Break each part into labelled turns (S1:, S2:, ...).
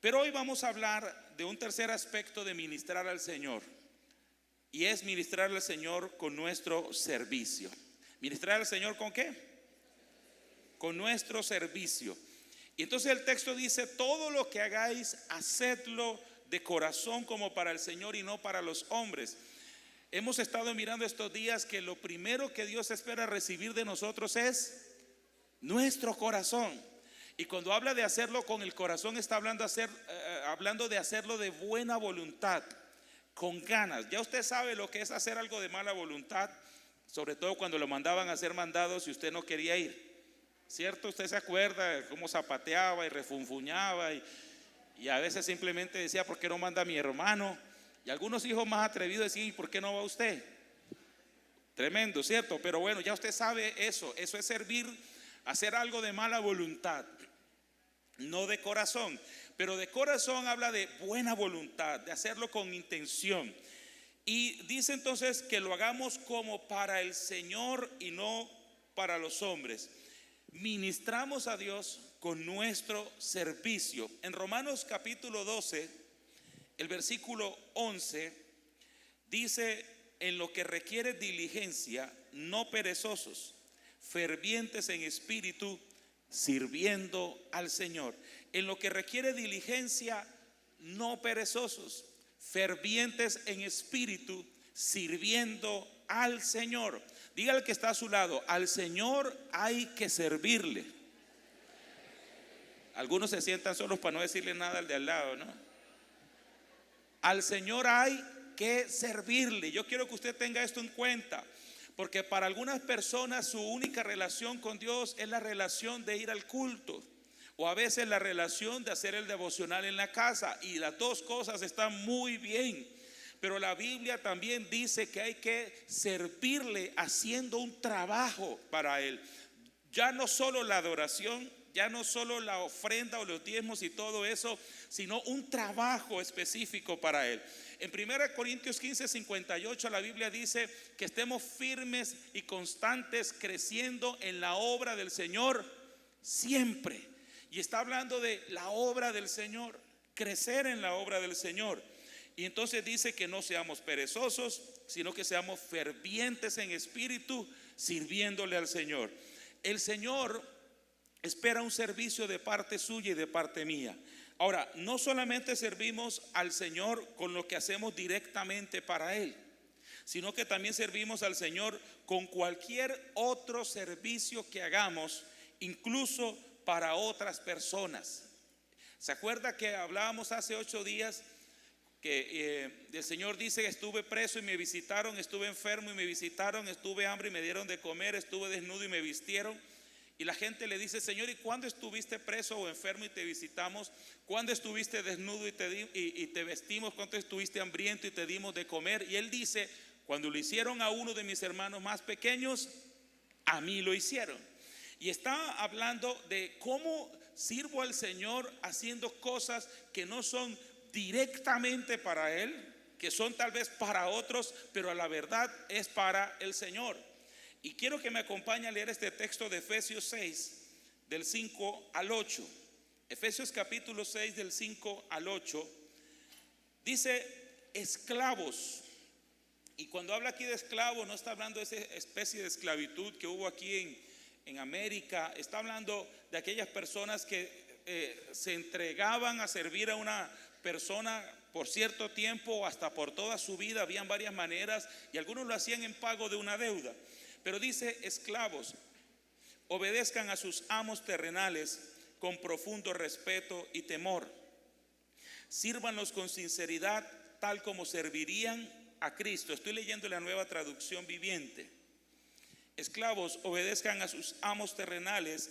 S1: Pero hoy vamos a hablar de un tercer aspecto de ministrar al Señor, y es ministrar al Señor con nuestro servicio. ¿Ministrar al Señor con qué? Con nuestro servicio. Y entonces el texto dice: todo lo que hagáis, hacedlo de corazón como para el Señor y no para los hombres. Hemos estado mirando estos días que lo primero que Dios espera recibir de nosotros es nuestro corazón. Y cuando habla de hacerlo con el corazón, está hablando de hacerlo de buena voluntad, con ganas. Ya usted sabe lo que es hacer algo de mala voluntad, sobre todo cuando lo mandaban a hacer mandados y usted no quería ir, ¿cierto? Usted se acuerda cómo zapateaba y refunfuñaba y a veces simplemente decía: ¿por qué no manda a mi hermano? Y algunos hijos más atrevidos decían: ¿y por qué no va usted? Tremendo, ¿cierto? Pero bueno, ya usted sabe eso es servir, hacer algo de mala voluntad, no de corazón. Pero de corazón habla de buena voluntad, de hacerlo con intención. Y dice entonces que lo hagamos como para el Señor y no para los hombres. Ministramos a Dios con nuestro servicio. En Romanos capítulo 12, el versículo 11, dice: en lo que requiere diligencia, no perezosos, fervientes en espíritu, sirviendo al Señor. En lo que requiere diligencia, no perezosos, fervientes en espíritu, sirviendo al Señor. Diga al que está a su lado: al Señor hay que servirle. Algunos se sientan solos para no decirle nada al de al lado, ¿no? Al Señor hay que servirle. Yo quiero que usted tenga esto en cuenta, porque para algunas personas su única relación con Dios es la relación de ir al culto, o a veces la relación de hacer el devocional en la casa, y las dos cosas están muy bien. Pero la Biblia también dice que hay que servirle haciendo un trabajo para Él. Ya no solo la adoración, ya no solo la ofrenda o los diezmos y todo eso, sino un trabajo específico para Él. En 1 Corintios 15:58 la Biblia dice que estemos firmes y constantes, creciendo en la obra del Señor siempre. Y está hablando de la obra del Señor, crecer en la obra del Señor. Y entonces dice que no seamos perezosos, sino que seamos fervientes en espíritu, sirviéndole al Señor. El Señor espera un servicio de parte suya y de parte mía. Ahora, no solamente servimos al Señor con lo que hacemos directamente para Él, sino que también servimos al Señor con cualquier otro servicio que hagamos, incluso para otras personas. ¿Se acuerda que hablábamos hace 8 días que el Señor dice: estuve preso y me visitaron, estuve enfermo y me visitaron, estuve hambre y me dieron de comer, estuve desnudo y me vistieron? Y la gente le dice: Señor, ¿y cuándo estuviste preso o enfermo y te visitamos? ¿Cuándo estuviste desnudo y te vestimos? ¿Cuándo estuviste hambriento y te dimos de comer? Y Él dice: cuando lo hicieron a uno de mis hermanos más pequeños, a mí lo hicieron. Y está hablando de cómo sirvo al Señor haciendo cosas que no son directamente para Él, que son tal vez para otros, pero a la verdad es para el Señor. Y quiero que me acompañe a leer este texto de Efesios 6, del 5 al 8. Efesios capítulo 6, del 5 al 8. Dice: esclavos. Y cuando habla aquí de esclavo, no está hablando de esa especie de esclavitud que hubo aquí en América. Está hablando de aquellas personas que se entregaban a servir a una persona por cierto tiempo o hasta por toda su vida. Habían varias maneras y algunos lo hacían en pago de una deuda. Pero dice: esclavos, obedezcan a sus amos terrenales con profundo respeto y temor. Sírvanlos con sinceridad, tal como servirían a Cristo. Estoy leyendo la Nueva Traducción Viviente. Esclavos, obedezcan a sus amos terrenales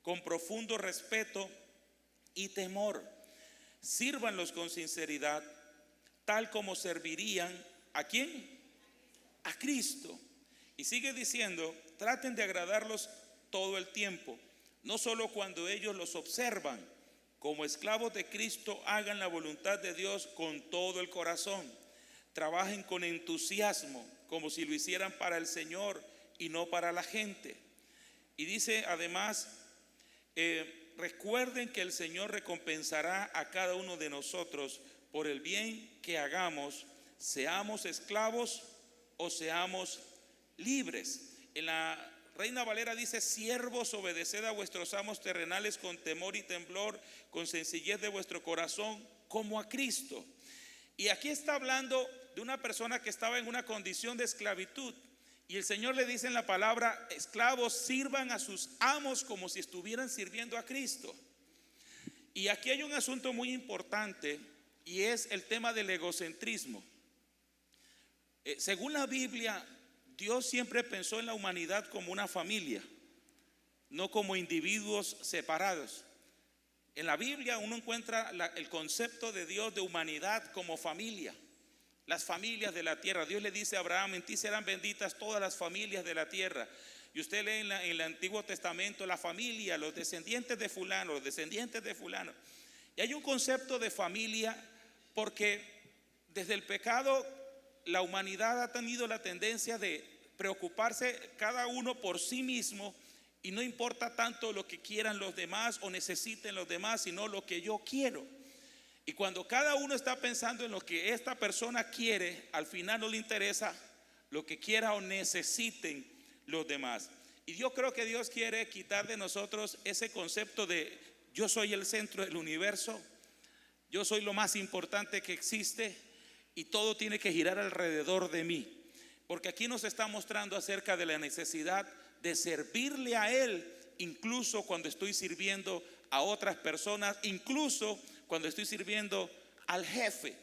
S1: con profundo respeto y temor. Sírvanlos con sinceridad, tal como servirían ¿a quién? A Cristo. Y sigue diciendo: traten de agradarlos todo el tiempo, no solo cuando ellos los observan. Como esclavos de Cristo, hagan la voluntad de Dios con todo el corazón. Trabajen con entusiasmo, como si lo hicieran para el Señor y no para la gente. Y dice además: recuerden que el Señor recompensará a cada uno de nosotros por el bien que hagamos, seamos esclavos o seamos libres. En la Reina Valera dice: siervos, obedeced a vuestros amos terrenales con temor y temblor, con sencillez de vuestro corazón, como a Cristo. Y aquí está hablando de una persona que estaba en una condición de esclavitud. Y el Señor le dice en la palabra: esclavos, sirvan a sus amos como si estuvieran sirviendo a Cristo. Y aquí hay un asunto muy importante, y es el tema del egocentrismo. Según la Biblia, Dios siempre pensó en la humanidad como una familia, no como individuos separados. En la Biblia uno encuentra el concepto de Dios de humanidad como familia. Las familias de la tierra. Dios le dice a Abraham: en ti serán benditas todas las familias de la tierra. Y usted lee en el Antiguo Testamento la familia, los descendientes de fulano, los descendientes de fulano. Y hay un concepto de familia porque desde el pecado la humanidad ha tenido la tendencia de preocuparse cada uno por sí mismo, y no importa tanto lo que quieran los demás o necesiten los demás, sino lo que yo quiero. Y cuando cada uno está pensando en lo que esta persona quiere, al final no le interesa lo que quiera o necesiten los demás. Y yo creo que Dios quiere quitar de nosotros ese concepto de yo soy el centro del universo, yo soy lo más importante que existe y todo tiene que girar alrededor de mí. Porque aquí nos está mostrando acerca de la necesidad de servirle a Él, incluso cuando estoy sirviendo a otras personas, incluso cuando estoy sirviendo al jefe,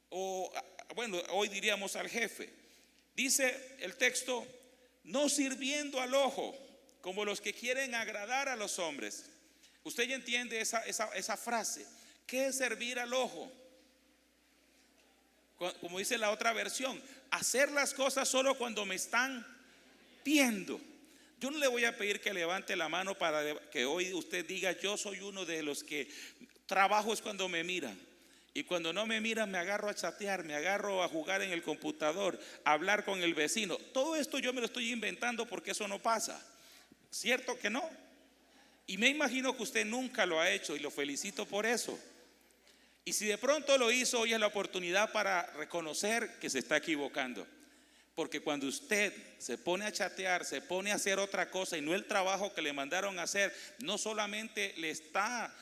S1: o bueno, hoy diríamos al jefe. Dice el texto: no sirviendo al ojo, como los que quieren agradar a los hombres. Usted ya entiende esa frase. ¿Qué es servir al ojo? Como dice la otra versión, hacer las cosas solo cuando me están viendo. Yo no le voy a pedir que levante la mano para que hoy usted diga: yo soy uno de los que trabajo es cuando me miran, y cuando no me miran me agarro a chatear, me agarro a jugar en el computador, a hablar con el vecino. Todo esto yo me lo estoy inventando porque eso no pasa. ¿Cierto que no? Y me imagino que usted nunca lo ha hecho, y lo felicito por eso. Y si de pronto lo hizo, hoy es la oportunidad para reconocer que se está equivocando. Porque cuando usted se pone a chatear, se pone a hacer otra cosa y no el trabajo que le mandaron a hacer, no solamente le está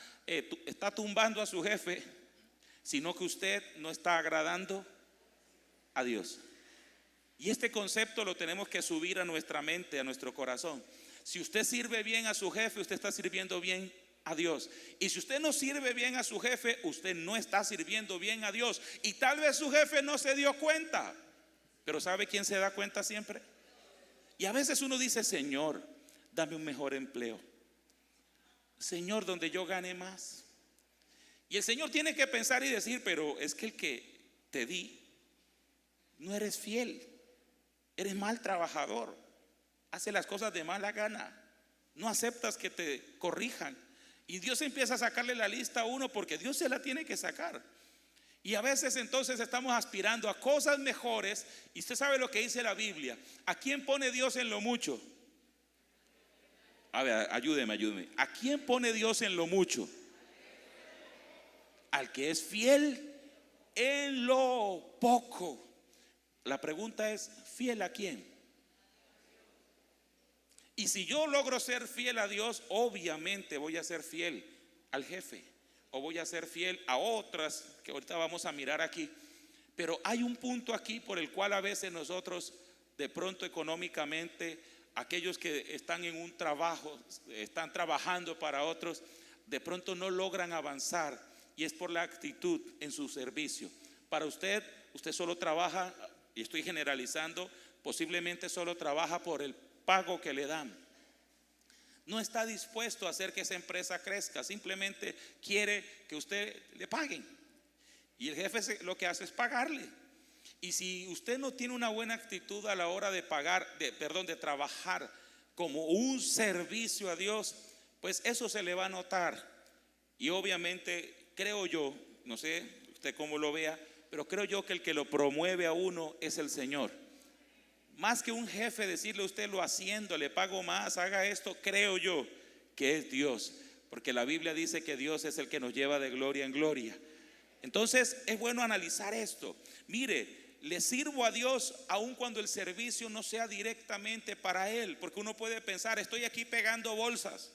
S1: tumbando a su jefe, sino que usted no está agradando a Dios. Y este concepto lo tenemos que subir a nuestra mente, a nuestro corazón. Si usted sirve bien a su jefe, usted está sirviendo bien a Dios. Y si usted no sirve bien a su jefe, usted no está sirviendo bien a Dios. Y tal vez su jefe no se dio cuenta, pero ¿sabe quién se da cuenta siempre? Y a veces uno dice: Señor, dame un mejor empleo. Señor, donde yo gane más. Y el Señor tiene que pensar y decir: pero es que el que te di, no eres fiel, eres mal trabajador, hace las cosas de mala gana, no aceptas que te corrijan. Y Dios empieza a sacarle la lista a uno, porque Dios se la tiene que sacar. Y a veces entonces estamos aspirando a cosas mejores. Y usted sabe lo que dice la Biblia: ¿a quién pone Dios en lo mucho? A ver, ayúdeme. ¿A quién pone Dios en lo mucho? Al que es fiel en lo poco. La pregunta es: ¿fiel a quién? Y si yo logro ser fiel a Dios, obviamente voy a ser fiel al jefe, o voy a ser fiel a otras que ahorita vamos a mirar aquí. Pero hay un punto aquí por el cual a veces nosotros, de pronto económicamente, aquellos que están en un trabajo, están trabajando para otros, de pronto no logran avanzar, y es por la actitud en su servicio. Para usted solo trabaja, y estoy generalizando, posiblemente solo trabaja por el pago que le dan. No está dispuesto a hacer que esa empresa crezca, simplemente quiere que usted le paguen. Y el jefe lo que hace es pagarle. Y si usted no tiene una buena actitud a la hora de de trabajar como un servicio a Dios, pues eso se le va a notar. Y obviamente creo yo, no sé usted cómo lo vea, pero creo yo que el que lo promueve a uno es el Señor. Más que un jefe decirle a usted: lo haciendo, le pago más, haga esto, creo yo que es Dios. porque la Biblia dice que Dios es el que nos lleva de gloria en gloria. Entonces es bueno analizar esto. Mire, le sirvo a Dios aun cuando el servicio no sea directamente para Él, porque uno puede pensar, estoy aquí pegando bolsas,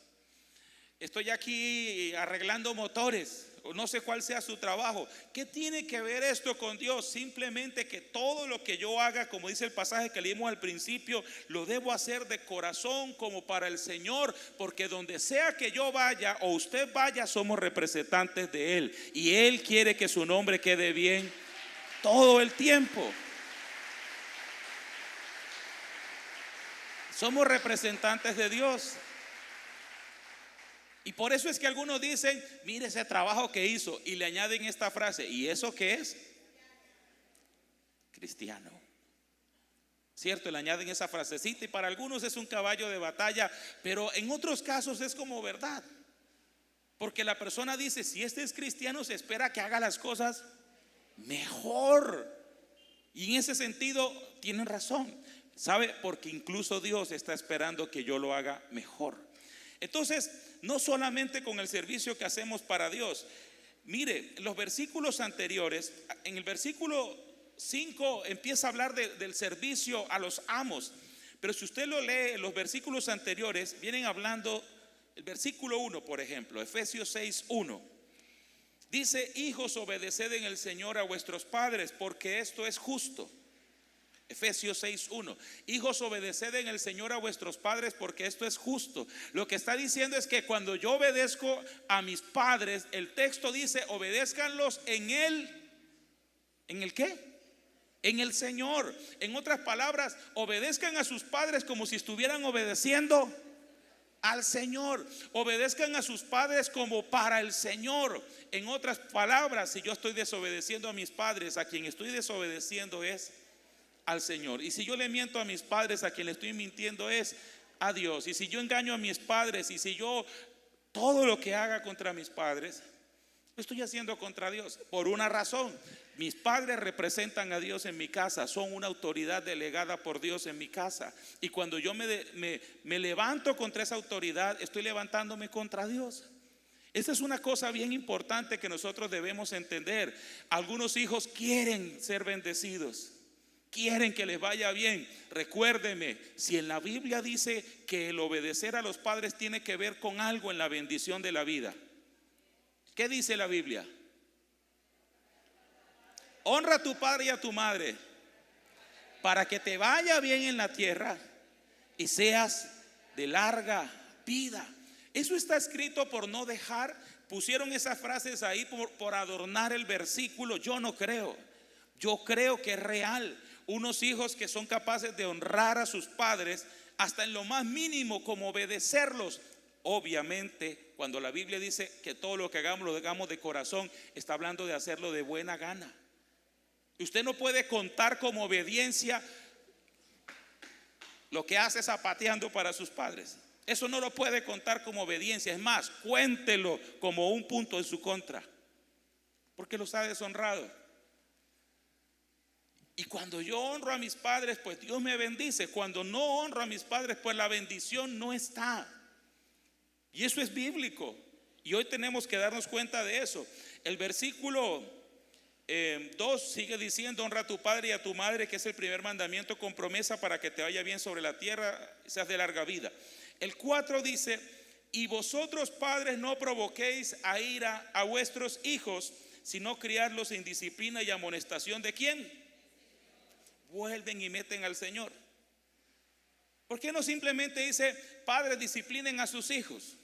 S1: estoy aquí arreglando motores, o no sé cuál sea su trabajo. ¿Qué tiene que ver esto con Dios? Simplemente que todo lo que yo haga, como dice el pasaje que leímos al principio, lo debo hacer de corazón como para el Señor, porque donde sea que yo vaya o usted vaya, somos representantes de Él, y Él quiere que su nombre quede bien todo el tiempo. Somos representantes de Dios. Y por eso es que algunos dicen, mire ese trabajo que hizo, y le añaden esta frase, ¿y eso qué es? Cristiano. Cierto, le añaden esa frasecita, y para algunos es un caballo de batalla, pero en otros casos es como verdad. Porque la persona dice, si este es cristiano, se espera que haga las cosas mejor. Y en ese sentido tienen razón. ¿Sabe? Porque incluso Dios está esperando que yo lo haga mejor. Entonces, no solamente con el servicio que hacemos para Dios. Mire, los versículos anteriores, en el versículo 5 empieza a hablar del servicio a los amos. Pero si usted lo lee, los versículos anteriores vienen hablando, el versículo 1, por ejemplo, Efesios 6:1. Dice, hijos, obedeced en el Señor a vuestros padres, porque esto es justo. Efesios 6:1. Hijos, obedeced en el Señor a vuestros padres, porque esto es justo. Lo que está diciendo es que cuando yo obedezco a mis padres, el texto dice, obedézcanlos en él. ¿En el qué? En el Señor. En otras palabras, obedezcan a sus padres como si estuvieran obedeciendo al Señor. Obedezcan a sus padres como para el Señor. En otras palabras, si yo estoy desobedeciendo a mis padres, a quien estoy desobedeciendo es al Señor. Y si yo le miento a mis padres, a quien le estoy mintiendo es a Dios. Y si yo engaño a mis padres, y si yo todo lo que haga contra mis padres, lo estoy haciendo contra Dios. Por una razón: mis padres representan a Dios en mi casa, son una autoridad delegada por Dios en mi casa. Y cuando yo me levanto contra esa autoridad, estoy levantándome contra Dios. Esa es una cosa bien importante que nosotros debemos entender. Algunos hijos quieren ser bendecidos, quieren que les vaya bien. Recuérdeme, si en la Biblia dice que el obedecer a los padres tiene que ver con algo en la bendición de la vida, ¿qué dice la Biblia? Honra a tu padre y a tu madre para que te vaya bien en la tierra y seas de larga vida. Eso está escrito por no dejar. Pusieron esas frases ahí por adornar el versículo. Yo no creo. Yo creo que es real. Unos hijos que son capaces de honrar a sus padres hasta en lo más mínimo, como obedecerlos. Obviamente, cuando la Biblia dice que todo lo que hagamos lo hagamos de corazón, está hablando de hacerlo de buena gana. Usted no puede contar como obediencia lo que hace zapateando para sus padres. Eso no lo puede contar como obediencia. Es más, cuéntelo como un punto en su contra, porque los ha deshonrado. Y cuando yo honro a mis padres, pues Dios me bendice. Cuando no honro a mis padres, pues la bendición no está. Y eso es bíblico. Y hoy tenemos que darnos cuenta de eso. El versículo 2 sigue diciendo: honra a tu padre y a tu madre, que es el primer mandamiento con promesa para que te vaya bien sobre la tierra y seas de larga vida. El 4 dice: y vosotros, padres, no provoquéis a ira a vuestros hijos, sino criarlos en disciplina y amonestación. ¿De quién? Vuelven y meten al Señor. ¿Por qué no simplemente dice: padres, disciplinen a sus hijos?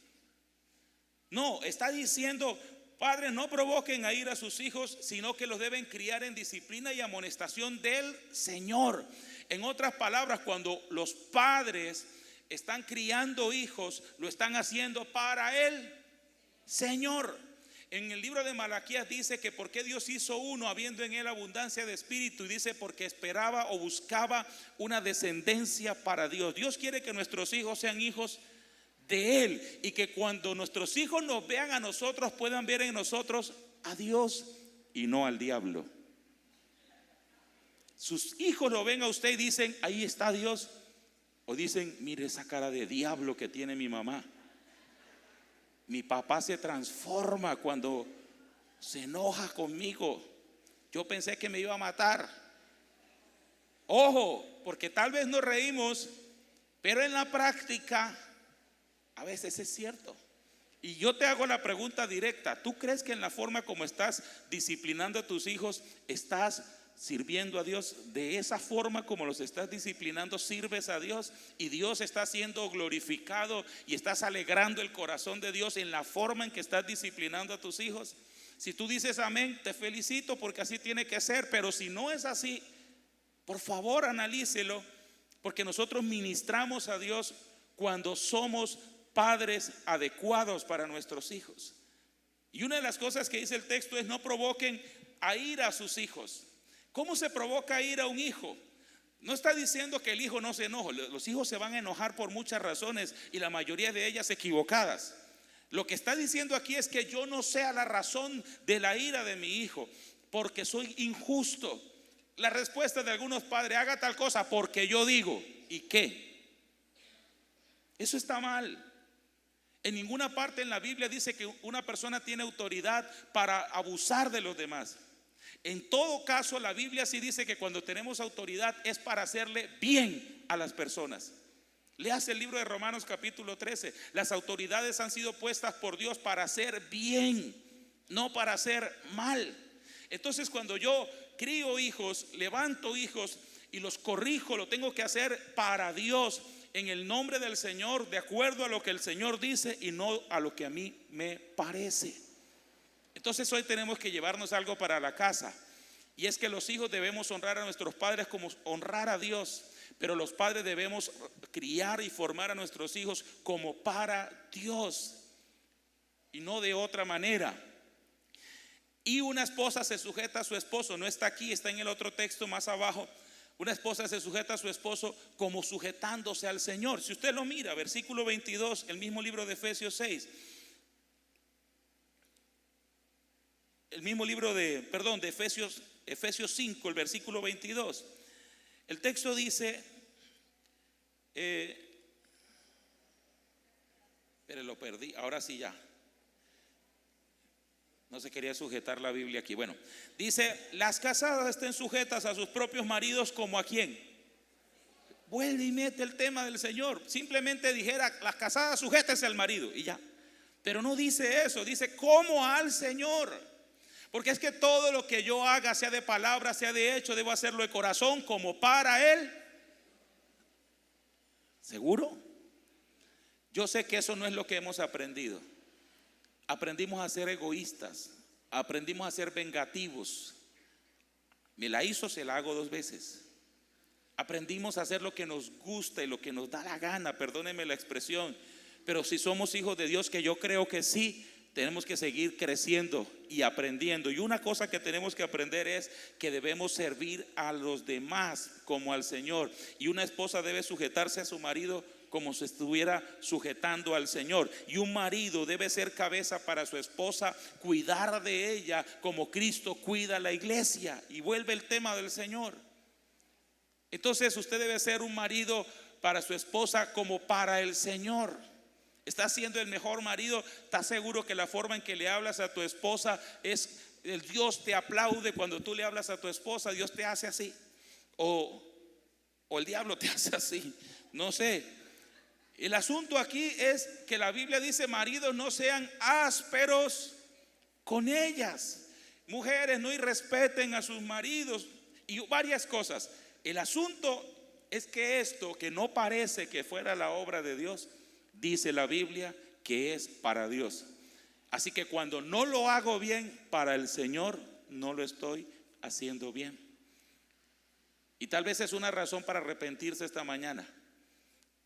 S1: No, está diciendo: padres, no provoquen a ir a sus hijos, sino que los deben criar en disciplina y amonestación del Señor. En otras palabras, cuando los padres están criando hijos, lo están haciendo para el Señor. En el libro de Malaquías dice que por qué Dios hizo uno habiendo en él abundancia de espíritu, y dice porque esperaba o buscaba una descendencia para Dios. Dios quiere que nuestros hijos sean hijos de Él, y que cuando nuestros hijos nos vean a nosotros, puedan ver en nosotros a Dios y no al diablo. Sus hijos lo ven a usted y dicen: ahí está Dios, o dicen: mire esa cara de diablo que tiene mi mamá, Mi papá se transforma cuando se enoja conmigo. Yo pensé que me iba a matar. Ojo, porque tal vez nos reímos, pero en la práctica a veces es cierto. Y yo te hago la pregunta directa: ¿tú crees que en la forma como estás disciplinando a tus hijos estás sirviendo a Dios? De esa forma como los estás disciplinando, sirves a Dios y Dios está siendo glorificado y estás alegrando el corazón de Dios en la forma en que estás disciplinando a tus hijos. Si tú dices amén, te felicito, porque así tiene que ser. Pero si no es así, por favor analícelo, porque nosotros ministramos a Dios cuando somos padres adecuados para nuestros hijos. Y una de las cosas que dice el texto es: no provoquen a ira a sus hijos. ¿Cómo se provoca a ira a un hijo? No está diciendo que el hijo no se enoje. Los hijos se van a enojar por muchas razones y la mayoría de ellas equivocadas. Lo que está diciendo aquí es que yo no sea la razón de la ira de mi hijo, porque soy injusto. La respuesta de algunos padres: haga tal cosa porque yo digo. ¿Y qué? Eso está mal. En ninguna parte en la Biblia dice que una persona tiene autoridad para abusar de los demás. En todo caso, la Biblia sí dice que cuando tenemos autoridad es para hacerle bien a las personas. Leas el libro de Romanos capítulo 13. Las autoridades han sido puestas por Dios para hacer bien, no para hacer mal. Entonces, cuando yo crío hijos, levanto hijos y los corrijo, lo tengo que hacer para Dios, en el nombre del Señor, de acuerdo a lo que el Señor dice y no a lo que a mí me parece. Entonces hoy tenemos que llevarnos algo para la casa, y es que los hijos debemos honrar a nuestros padres como honrar a Dios, pero los padres debemos criar y formar a nuestros hijos como para Dios y no de otra manera. Y una esposa se sujeta a su esposo, no está aquí, está en el otro texto más abajo. Una esposa se sujeta a su esposo como sujetándose al Señor. Si usted lo mira, versículo 22, el mismo libro de Efesios 6. El mismo libro de Efesios 5, el versículo 22. El texto dice, pero lo perdí, ahora sí ya. No se quería sujetar la Biblia aquí. Bueno, dice: las casadas estén sujetas a sus propios maridos como a quién. Vuelve y mete el tema del Señor. Simplemente dijera: las casadas sujétense al marido y ya. Pero no dice eso, dice como al Señor. Porque es que todo lo que yo haga, sea de palabra, sea de hecho, debo hacerlo de corazón como para Él. ¿Seguro? Yo sé que eso no es lo que hemos aprendido. Aprendimos a ser egoístas, aprendimos a ser vengativos. Me la hizo, se la hago 2 veces. Aprendimos a hacer lo que nos gusta y lo que nos da la gana, perdónenme la expresión. Pero si somos hijos de Dios, que yo creo que sí, tenemos que seguir creciendo y aprendiendo. Y una cosa que tenemos que aprender es que debemos servir a los demás como al Señor. Y una esposa debe sujetarse a su marido como si estuviera sujetando al Señor. Y un marido debe ser cabeza para su esposa, cuidar de ella como Cristo cuida a la iglesia. Y vuelve el tema del Señor. Entonces usted debe ser un marido para su esposa como para el Señor. ¿Está siendo el mejor marido? ¿Estás seguro que la forma en que le hablas a tu esposa es el Dios te aplaude cuando tú le hablas a tu esposa? Dios te hace así. O el diablo te hace así. No sé. El asunto aquí es que la Biblia dice: maridos, no sean ásperos con ellas. Mujeres, no irrespeten a sus maridos. Y varias cosas. El asunto es que esto, que no parece que fuera la obra de Dios, dice la Biblia que es para Dios. Así que cuando no lo hago bien para el Señor, no lo estoy haciendo bien. Y tal vez es una razón para arrepentirse esta mañana.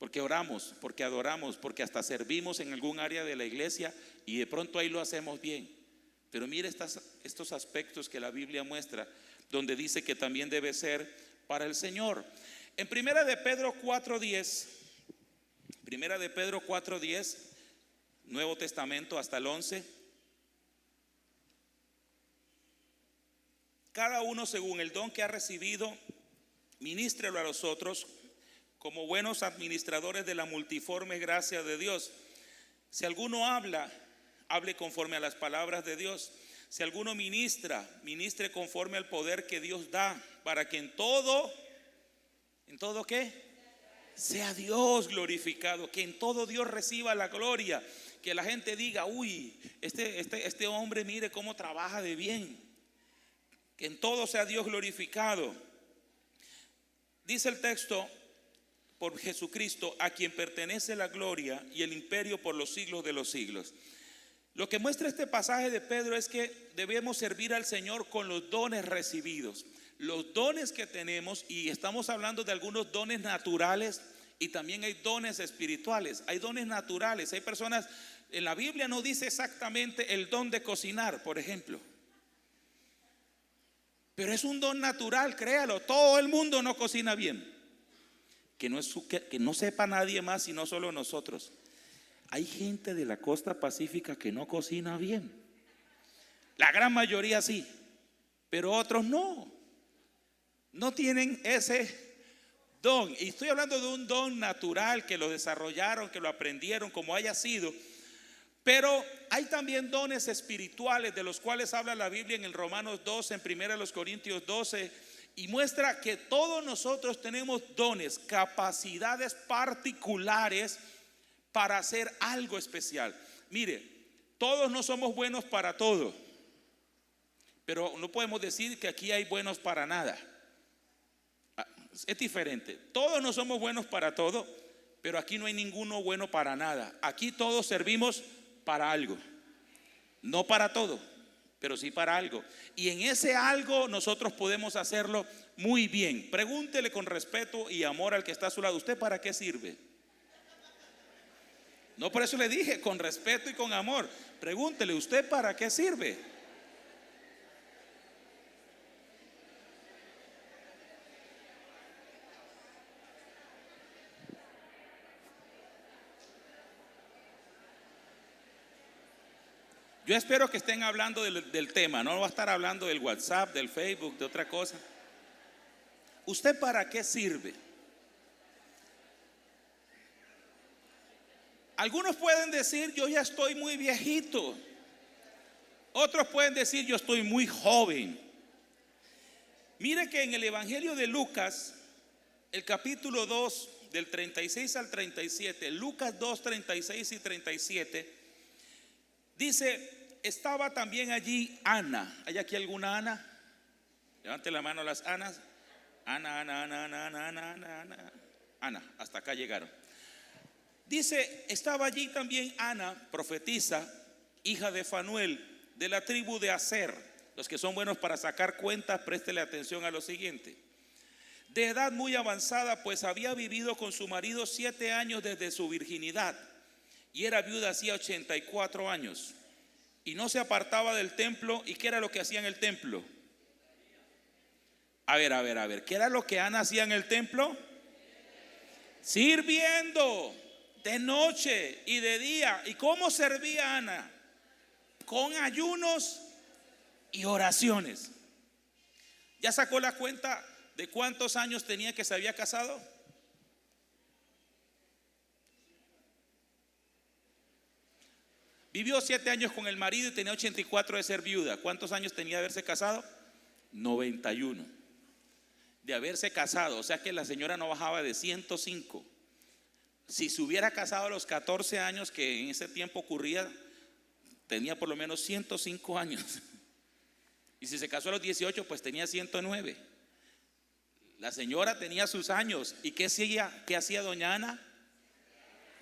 S1: Porque oramos, porque adoramos, porque hasta servimos en algún área de la iglesia y de pronto ahí lo hacemos bien. Pero mire estos aspectos que la Biblia muestra, donde dice que también debe ser para el Señor. En Primera de Pedro 4:10, Primera de Pedro 4:10, Nuevo Testamento hasta el 11. Cada uno según el don que ha recibido, ministrelo a los otros como buenos administradores de la multiforme gracia de Dios. Si alguno habla, hable conforme a las palabras de Dios. Si alguno ministra, ministre conforme al poder que Dios da, para que en todo ¿qué? Sea Dios glorificado, que en todo Dios reciba la gloria, que la gente diga, uy, este hombre mire cómo trabaja de bien, que en todo sea Dios glorificado. Dice el texto, por Jesucristo, a quien pertenece la gloria y el imperio por los siglos de los siglos. Lo que muestra este pasaje de Pedro es que debemos servir al Señor con los dones recibidos, los dones que tenemos, y estamos hablando de algunos dones naturales y también hay dones espirituales. Hay dones naturales, hay personas, en la Biblia no dice exactamente el don de cocinar, por ejemplo, pero es un don natural, créalo. Todo el mundo no cocina bien, que no sepa nadie más sino solo nosotros. Hay gente de la costa pacífica que no cocina bien, la gran mayoría sí, pero otros no tienen ese don. Y estoy hablando de un don natural, que lo desarrollaron, que lo aprendieron, como haya sido. Pero hay también dones espirituales, de los cuales habla la Biblia en el Romanos 12, en 1 Corintios 12, y muestra que todos nosotros tenemos dones, capacidades particulares para hacer algo especial. Mire, todos no somos buenos para todo, pero no podemos decir que aquí hay buenos para nada. Es diferente. Todos no somos buenos para todo, pero aquí no hay ninguno bueno para nada. Aquí todos servimos para algo, no para todo, pero sí para algo. Y en ese algo nosotros podemos hacerlo muy bien. Pregúntele con respeto y amor al que está a su lado, ¿usted para qué sirve? No, por eso le dije, con respeto y con amor. Pregúntele, ¿usted para qué sirve? Yo espero que estén hablando del tema, no va a estar hablando del WhatsApp, del Facebook, de otra cosa. ¿Usted para qué sirve? Algunos pueden decir, yo ya estoy muy viejito. Otros pueden decir, yo estoy muy joven. Mire que en el Evangelio de Lucas, el capítulo 2, del 36 al 37, Lucas 2, 36 y 37, dice, estaba también allí Ana. ¿Hay aquí alguna Ana? Levante la mano las Anas. Ana, hasta acá llegaron. Dice, estaba allí también Ana, profetisa, hija de Fanuel, de la tribu de Aser. Los que son buenos para sacar cuentas, préstele atención a lo siguiente. De edad muy avanzada, pues había vivido con su marido 7 años desde su virginidad, y era viuda hacía 84 años, y no se apartaba del templo. ¿Y qué era lo que hacía en el templo? A ver, ¿qué era lo que Ana hacía en el templo? Sirviendo de noche y de día. ¿Y cómo servía Ana? Con ayunos y oraciones. ¿Ya sacó la cuenta de cuántos años tenía que se había casado? Vivió 7 años con el marido y tenía 84 de ser viuda. ¿Cuántos años tenía de haberse casado? 91 de haberse casado. O sea que la señora no bajaba de 105. Si se hubiera casado a los 14 años, que en ese tiempo ocurría, tenía por lo menos 105 años. Y si se casó a los 18, pues tenía 109. La señora tenía sus años. ¿Y qué hacía doña Ana?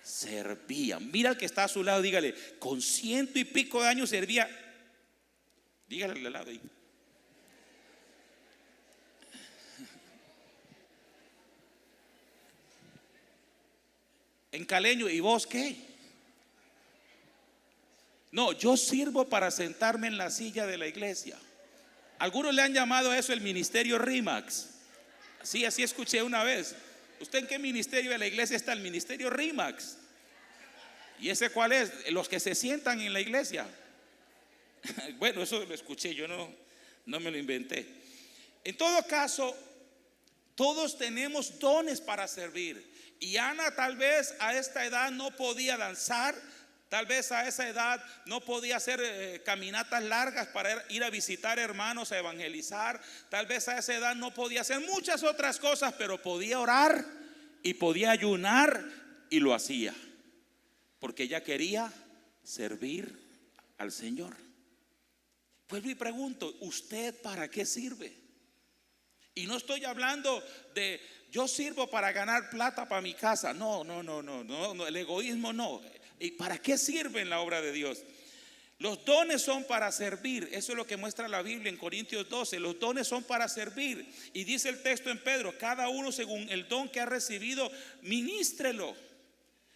S1: Servía. Mira al que está a su lado, dígale, con 100 y pico de años servía. Dígale al lado ahí. En caleño, ¿y vos qué? No, yo sirvo para sentarme en la silla de la iglesia. Algunos le han llamado a eso el ministerio RIMAX. Sí, así escuché una vez. ¿Usted en qué ministerio de la iglesia está? El ministerio RIMAX. ¿Y ese cuál es? Los que se sientan en la iglesia. Bueno, eso lo escuché, yo no me lo inventé. En todo caso, todos tenemos dones para servir. Y Ana tal vez a esta edad no podía danzar, Tal vez a esa edad no podía hacer caminatas largas para ir a visitar hermanos, a evangelizar. Tal vez a esa edad no podía hacer muchas otras cosas, pero podía orar y podía ayunar y lo hacía, porque ella quería servir al Señor. Pues me pregunto, ¿usted para qué sirve? Y no estoy hablando de yo sirvo para ganar plata para mi casa. No, el egoísmo no. ¿Y para qué sirve en la obra de Dios? Los dones son para servir. Eso es lo que muestra la Biblia en Corintios 12. Los dones son para servir. Y dice el texto en Pedro, cada uno según el don que ha recibido, ministrelo.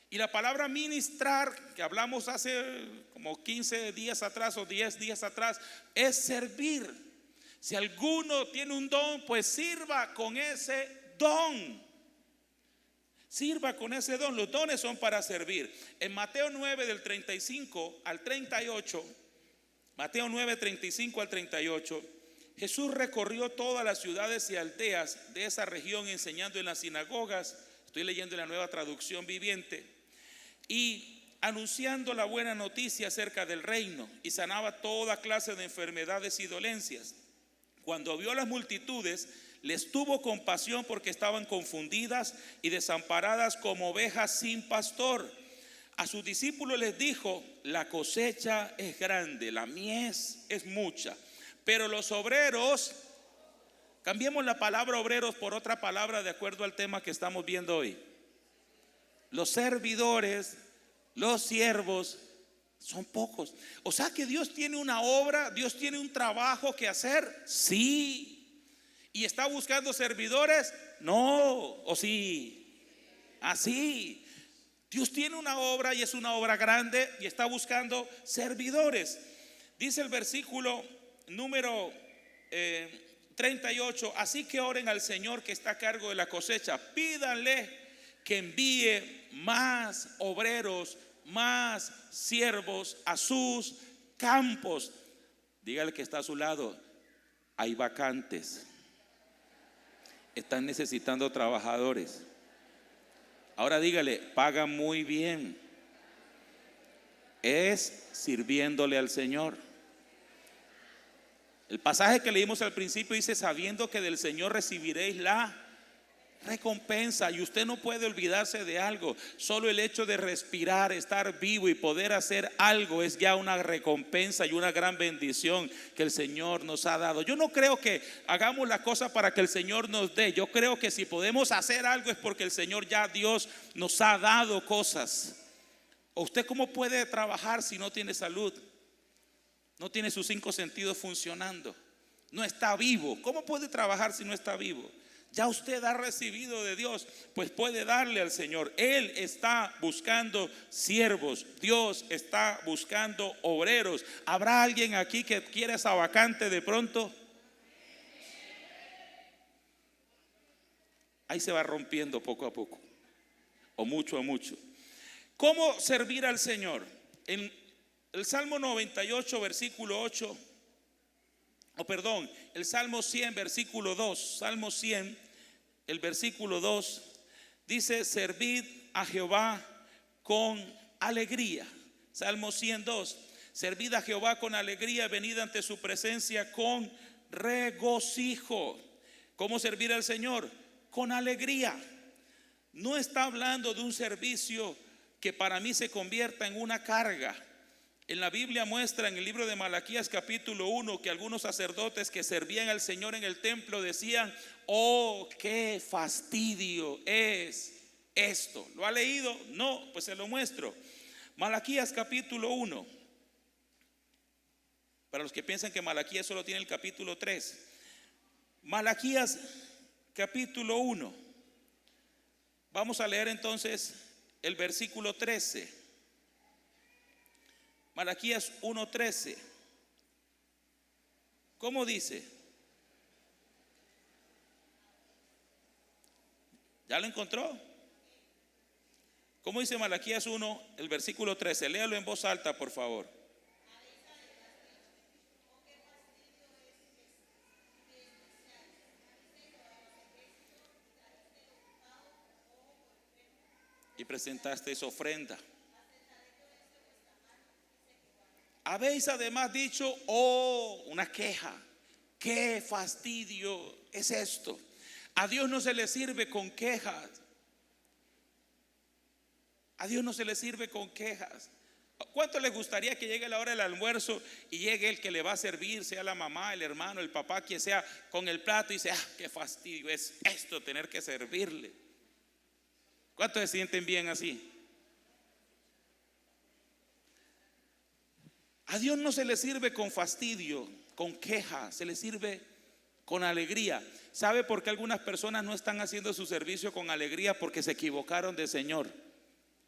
S1: Y la palabra ministrar, que hablamos hace como 15 días atrás o 10 días atrás, es servir. Si alguno tiene un don, pues sirva con ese don. Sirva con ese don. Los dones son para servir. En Mateo 9 del 35 al 38, Mateo 9, 35 al 38, Jesús recorrió todas las ciudades y aldeas de esa región enseñando en las sinagogas. Estoy leyendo en la Nueva Traducción Viviente. Y anunciando la buena noticia acerca del reino, y sanaba toda clase de enfermedades y dolencias. Cuando vio a las multitudes, les tuvo compasión porque estaban confundidas y desamparadas como ovejas sin pastor. A sus discípulos les dijo: la cosecha es grande, la mies es mucha, pero los obreros, cambiemos la palabra obreros por otra palabra de acuerdo al tema que estamos viendo hoy. Los servidores, los siervos son pocos. O sea que Dios tiene una obra, Dios tiene un trabajo que hacer. Sí. ¿Y está buscando servidores? No. ¿O sí? Así. Dios tiene una obra y es una obra grande y está buscando servidores. Dice el versículo número 38: así que oren al Señor que está a cargo de la cosecha, pídanle que envíe más obreros, más siervos a sus campos. Dígale que está a su lado: hay vacantes, están necesitando trabajadores. Ahora dígale: paga muy bien. Es sirviéndole al Señor. El pasaje que leímos al principio dice: sabiendo que del Señor recibiréis la recompensa. Y usted no puede olvidarse de algo. Solo el hecho de respirar, estar vivo y poder hacer algo es ya una recompensa y una gran bendición que el Señor nos ha dado. Yo no creo que hagamos la cosa para que el Señor nos dé. Yo creo que si podemos hacer algo es porque el Señor ya, Dios, nos ha dado cosas. ¿Usted cómo puede trabajar si no tiene salud? No tiene sus 5 sentidos funcionando. No está vivo. ¿Cómo puede trabajar si no está vivo? Ya usted ha recibido de Dios, pues puede darle al Señor. Él está buscando siervos. Dios está buscando obreros. ¿Habrá alguien aquí que quiera esa vacante de pronto? Ahí se va rompiendo poco a poco, o mucho a mucho. ¿Cómo servir al Señor? En el Salmo 98, versículo 8, el Salmo 100, versículo 2, Salmo 100, el versículo 2, dice: servid a Jehová con alegría. Salmo 102, servid a Jehová con alegría, venid ante su presencia con regocijo. ¿Cómo servir al Señor? Con alegría. No está hablando de un servicio que para mí se convierta en una carga. En la Biblia muestra en el libro de Malaquías capítulo 1 que algunos sacerdotes que servían al Señor en el templo decían: oh, qué fastidio es esto. ¿Lo ha leído? No, pues se lo muestro. Malaquías capítulo 1. Para los que piensan que Malaquías solo tiene el capítulo 3. Malaquías capítulo 1. Vamos a leer entonces el versículo 13. Malaquías 1:13. ¿Cómo dice? ¿Ya lo encontró? ¿Cómo dice Malaquías 1, el versículo 13? Léalo en voz alta, por favor. Y presentaste esa ofrenda. Habéis además dicho, oh, una queja. Qué fastidio es esto. A Dios no se le sirve con quejas. A Dios no se le sirve con quejas. ¿Cuánto les gustaría que llegue la hora del almuerzo y llegue el que le va a servir, sea la mamá, el hermano, el papá, quien sea, con el plato y dice, qué fastidio es esto, tener que servirle? ¿Cuántos se sienten bien así? A Dios no se le sirve con fastidio, con queja, se le sirve con alegría. ¿Sabe por qué algunas personas no están haciendo su servicio con alegría? Porque se equivocaron de Señor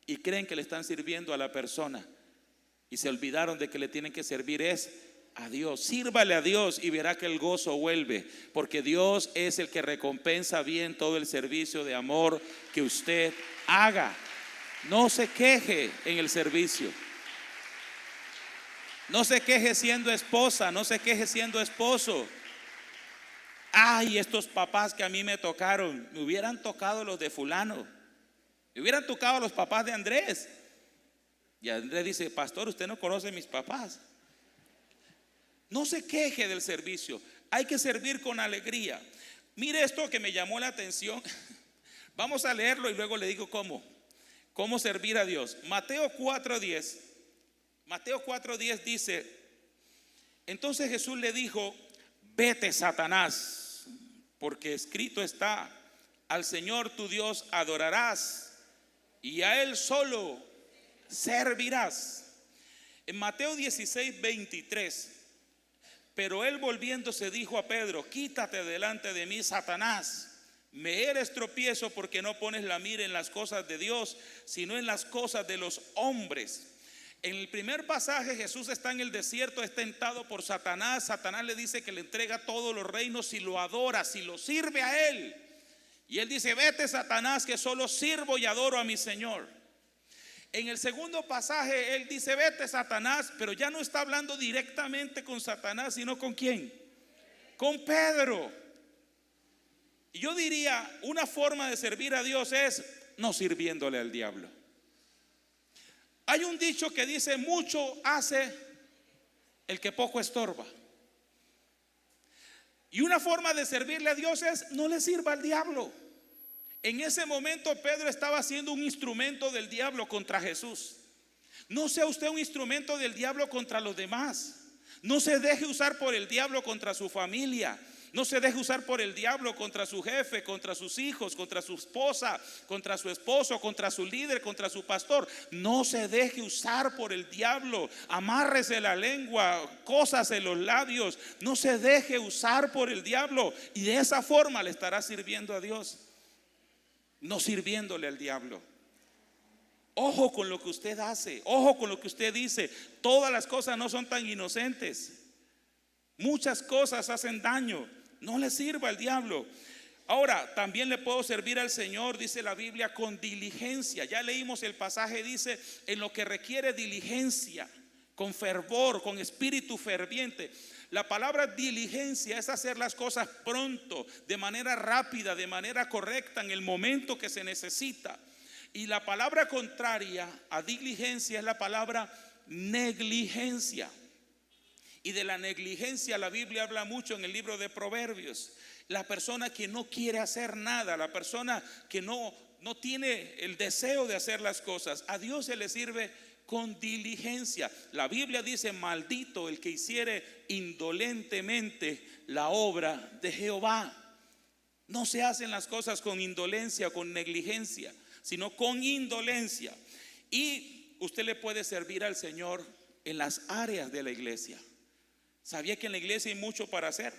S1: y creen que le están sirviendo a la persona y se olvidaron de que le tienen que servir es a Dios. Sírvale a Dios y verá que el gozo vuelve, porque Dios es el que recompensa bien todo el servicio de amor que usted haga. No se queje en el servicio. No se queje siendo esposa, no se queje siendo esposo. Ay, estos papás que a mí me tocaron, me hubieran tocado los de fulano, me hubieran tocado los papás de Andrés. Y Andrés dice, pastor, usted no conoce a mis papás. No se queje del servicio, hay que servir con alegría. Mire esto que me llamó la atención. Vamos a leerlo y luego le digo cómo servir a Dios. Mateo 4:10. Mateo 4:10 dice, entonces Jesús le dijo, vete, Satanás, porque escrito está, al Señor tu Dios adorarás y a Él solo servirás. En Mateo 16:23, pero él volviéndose dijo a Pedro, quítate delante de mí, Satanás. Me eres tropiezo porque no pones la mira en las cosas de Dios, sino en las cosas de los hombres. En el primer pasaje Jesús está en el desierto, es tentado por Satanás. Satanás le dice que le entrega todos los reinos si lo adora, si lo sirve a él. Y él dice, vete, Satanás, que solo sirvo y adoro a mi Señor. En el segundo pasaje él dice, vete, Satanás, pero ya no está hablando directamente con Satanás, sino con ¿quién? Con Pedro. Y yo diría, una forma de servir a Dios es no sirviéndole al diablo. Hay un dicho que dice, mucho hace el que poco estorba. Y una forma de servirle a Dios es no le sirva al diablo. En ese momento Pedro estaba siendo un instrumento del diablo contra Jesús. No sea usted un instrumento del diablo contra los demás. No se deje usar por el diablo contra su familia. No se deje usar por el diablo contra su jefe, contra sus hijos, contra su esposa, contra su esposo, contra su líder, contra su pastor. No se deje usar por el diablo. Amárrese la lengua, cosas en los labios. No se deje usar por el diablo. Y de esa forma le estará sirviendo a Dios, no sirviéndole al diablo. Ojo con lo que usted hace, ojo con lo que usted dice. Todas las cosas no son tan inocentes. Muchas cosas hacen daño. No le sirva al diablo. Ahora, también le puedo servir al Señor, dice la Biblia, con diligencia. Ya leímos el pasaje, dice, en lo que requiere diligencia, con fervor, con espíritu ferviente. La palabra diligencia es hacer las cosas pronto, de manera rápida, de manera correcta, en el momento que se necesita. Y la palabra contraria a diligencia es la palabra negligencia. Y de la negligencia la Biblia habla mucho en el libro de Proverbios. La persona que no quiere hacer nada, la persona que no tiene el deseo de hacer las cosas, a Dios se le sirve con diligencia. La Biblia dice, maldito el que hiciere indolentemente la obra de Jehová. No se hacen las cosas con indolencia, con negligencia, sino con indolencia. Y usted le puede servir al Señor en las áreas de la iglesia. ¿Sabía que en la iglesia hay mucho para hacer?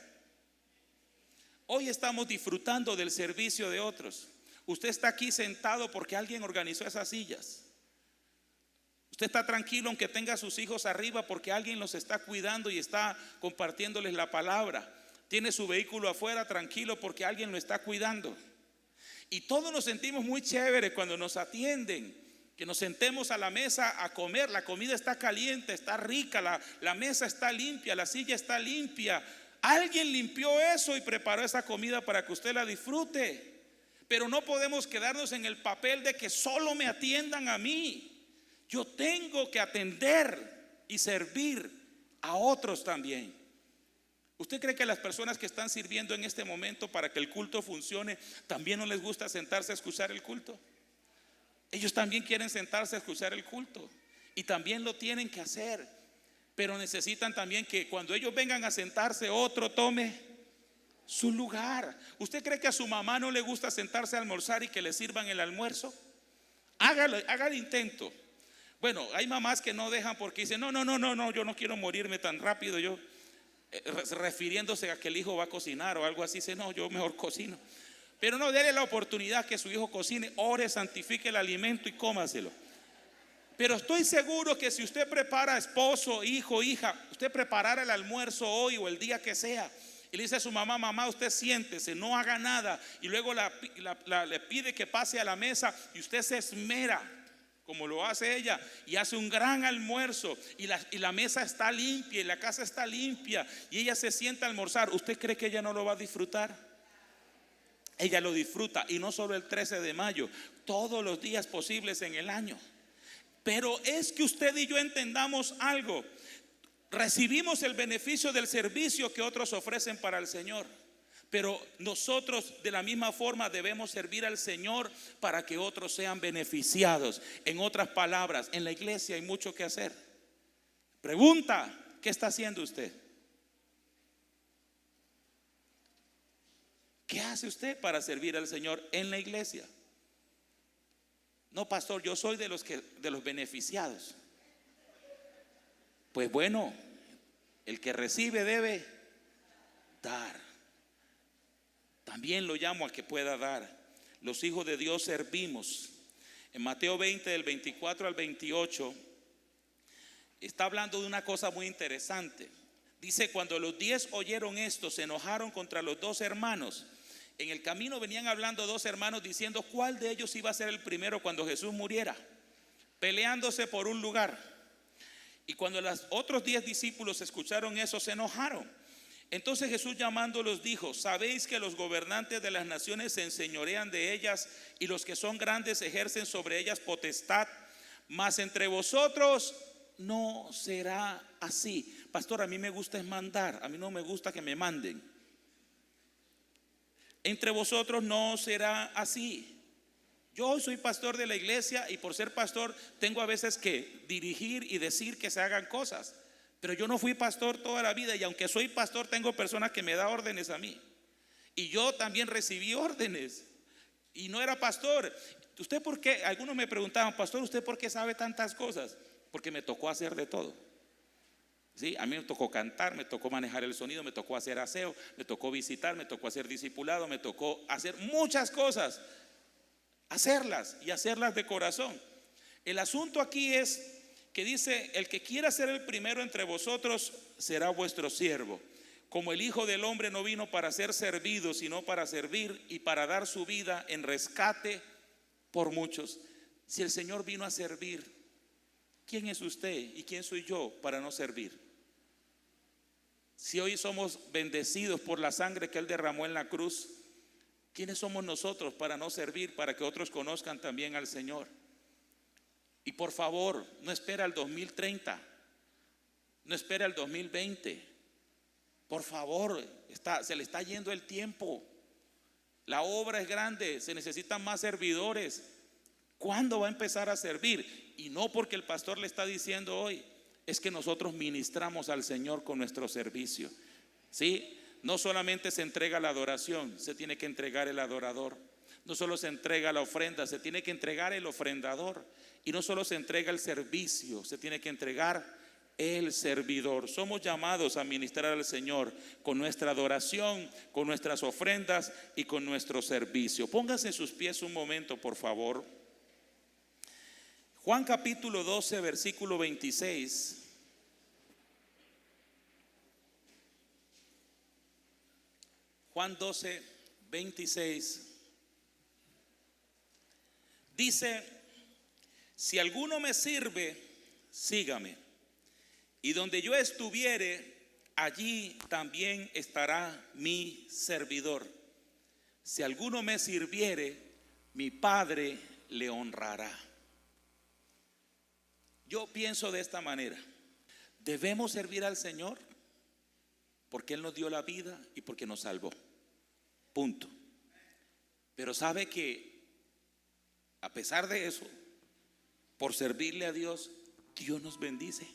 S1: Hoy estamos disfrutando del servicio de otros. Usted está aquí sentado porque alguien organizó esas sillas. Usted está tranquilo aunque tenga a sus hijos arriba porque alguien los está cuidando y está compartiéndoles la palabra. Tiene su vehículo afuera tranquilo porque alguien lo está cuidando. Y todos nos sentimos muy chéveres cuando nos atienden, que nos sentemos a la mesa a comer. La comida está caliente, está rica, la mesa está limpia, la silla está limpia. Alguien limpió eso y preparó esa comida para que usted la disfrute. Pero no podemos quedarnos en el papel de que solo me atiendan a mí. Yo tengo que atender y servir a otros también. ¿Usted cree que las personas que están sirviendo en este momento para que el culto funcione, también no les gusta sentarse a escuchar el culto? Ellos también quieren sentarse a escuchar el culto y también lo tienen que hacer, pero necesitan también que cuando ellos vengan a sentarse, otro tome su lugar. ¿Usted cree que a su mamá no le gusta sentarse a almorzar y que le sirvan el almuerzo? Hágalo, haga el intento. Bueno, hay mamás que no dejan porque dicen, no, yo no quiero morirme tan rápido. Yo, refiriéndose a que el hijo va a cocinar o algo así, dice, no, yo mejor cocino. Pero no, déle la oportunidad que su hijo cocine, ore, santifique el alimento y cómaselo. Pero estoy seguro que si usted prepara, esposo, hijo, hija, usted preparara el almuerzo hoy o el día que sea, y le dice a su mamá, mamá, usted siéntese, no haga nada, y luego le pide que pase a la mesa, y usted se esmera como lo hace ella, y hace un gran almuerzo, y la mesa está limpia, y la casa está limpia, y ella se sienta a almorzar. ¿Usted cree que ella no lo va a disfrutar? Ella lo disfruta, y no solo el 13 de mayo, todos los días posibles en el año. Pero es que usted y yo entendamos algo. Recibimos el beneficio del servicio que otros ofrecen para el Señor, pero nosotros de la misma forma debemos servir al Señor para que otros sean beneficiados. En otras palabras, en la iglesia hay mucho que hacer. Pregunta, ¿qué está haciendo usted? ¿Qué hace usted para servir al Señor en la iglesia? No, pastor, yo soy de los beneficiados. Pues bueno, el que recibe debe dar. También lo llamo a que pueda dar. Los hijos de Dios servimos. En Mateo 20, del 24 al 28, está hablando de una cosa muy interesante. Dice, cuando los 10 oyeron esto, se enojaron contra los 2 hermanos. En el camino venían hablando 2 hermanos diciendo cuál de ellos iba a ser el primero cuando Jesús muriera, peleándose por un lugar. Y cuando los otros 10 discípulos escucharon eso, se enojaron. Entonces Jesús llamándolos dijo, ¿sabéis que los gobernantes de las naciones se enseñorean de ellas y los que son grandes ejercen sobre ellas potestad? Mas entre vosotros no será así. Pastor, a mí me gusta es mandar, a mí no me gusta que me manden. Entre vosotros no será así. Yo soy pastor de la iglesia y por ser pastor tengo a veces que dirigir y decir que se hagan cosas. Pero yo no fui pastor toda la vida y aunque soy pastor tengo personas que me dan órdenes a mí. Y yo también recibí órdenes y no era pastor. ¿Usted por qué? Algunos me preguntaban, pastor, ¿usted por qué sabe tantas cosas? Porque me tocó hacer de todo. Sí, a mí me tocó cantar, me tocó manejar el sonido, me tocó hacer aseo, me tocó visitar, me tocó hacer discipulado, me tocó hacer muchas cosas. Hacerlas y hacerlas de corazón. El asunto aquí es que dice, el que quiera ser el primero entre vosotros será vuestro siervo. Como el Hijo del Hombre no vino para ser servido, sino para servir y para dar su vida en rescate por muchos. Si el Señor vino a servir, ¿quién es usted y quién soy yo para no servir? Si hoy somos bendecidos por la sangre que Él derramó en la cruz, ¿quiénes somos nosotros para no servir, para que otros conozcan también al Señor? Y por favor, no espera al 2030, no espera al 2020. Por favor, se le está yendo el tiempo. La obra es grande, se necesitan más servidores. ¿Cuándo va a empezar a servir? Y no porque el pastor le está diciendo hoy, es que nosotros ministramos al Señor con nuestro servicio. ¿Sí? No solamente se entrega la adoración, se tiene que entregar el adorador. No solo se entrega la ofrenda, se tiene que entregar el ofrendador. Y no solo se entrega el servicio, se tiene que entregar el servidor. Somos llamados a ministrar al Señor con nuestra adoración, con nuestras ofrendas y con nuestro servicio. Pónganse en sus pies un momento, por favor. Juan capítulo 12, versículo 26. Juan 12, 26. Dice, si alguno me sirve, sígame. Y donde yo estuviere, allí también estará mi servidor. Si alguno me sirviere, mi Padre le honrará. Yo pienso de esta manera. Debemos servir al Señor porque Él nos dio la vida y porque nos salvó. Punto. Pero sabe que a pesar de eso, por servirle a Dios, Dios nos bendice.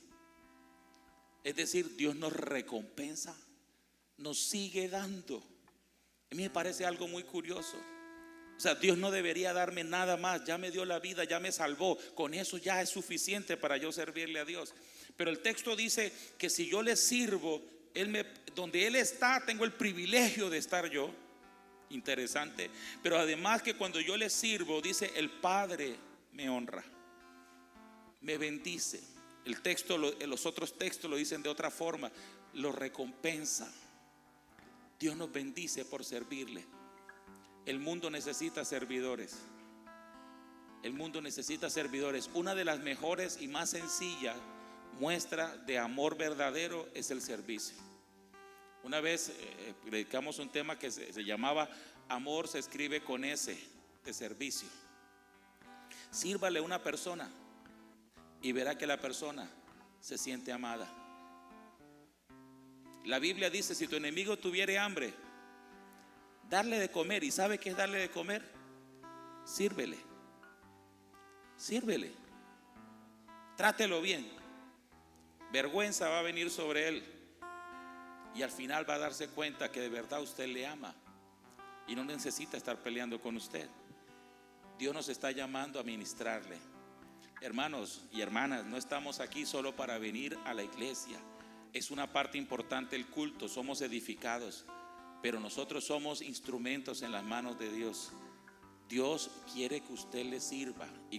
S1: Es decir, Dios nos recompensa, nos sigue dando. A mí me parece algo muy curioso. O sea, Dios no debería darme nada más. Ya me dio la vida, ya me salvó. Con eso ya es suficiente para yo servirle a Dios. Pero el texto dice que si yo le sirvo, donde Él está, tengo el privilegio de estar yo. Interesante. Pero además que cuando yo le sirvo, dice, el Padre me honra, me bendice. El texto, los otros textos lo dicen de otra forma, lo recompensa. Dios nos bendice por servirle. El mundo necesita servidores. El mundo necesita servidores. Una de las mejores y más sencillas muestras de amor verdadero es el servicio. Una vez predicamos un tema que se llamaba amor se escribe con S, de servicio. Sírvale a una persona y verá que la persona se siente amada. La Biblia dice, si tu enemigo tuviere hambre, darle de comer. ¿Y sabe qué es darle de comer? Sírvele. Sírvele. Trátelo bien. Vergüenza va a venir sobre él. Y al final va a darse cuenta que de verdad usted le ama y no necesita estar peleando con usted. Dios nos está llamando a ministrarle. Hermanos y hermanas, no estamos aquí solo para venir a la iglesia. Es una parte importante el culto, somos edificados, pero nosotros somos instrumentos en las manos de Dios. Dios quiere que usted le sirva y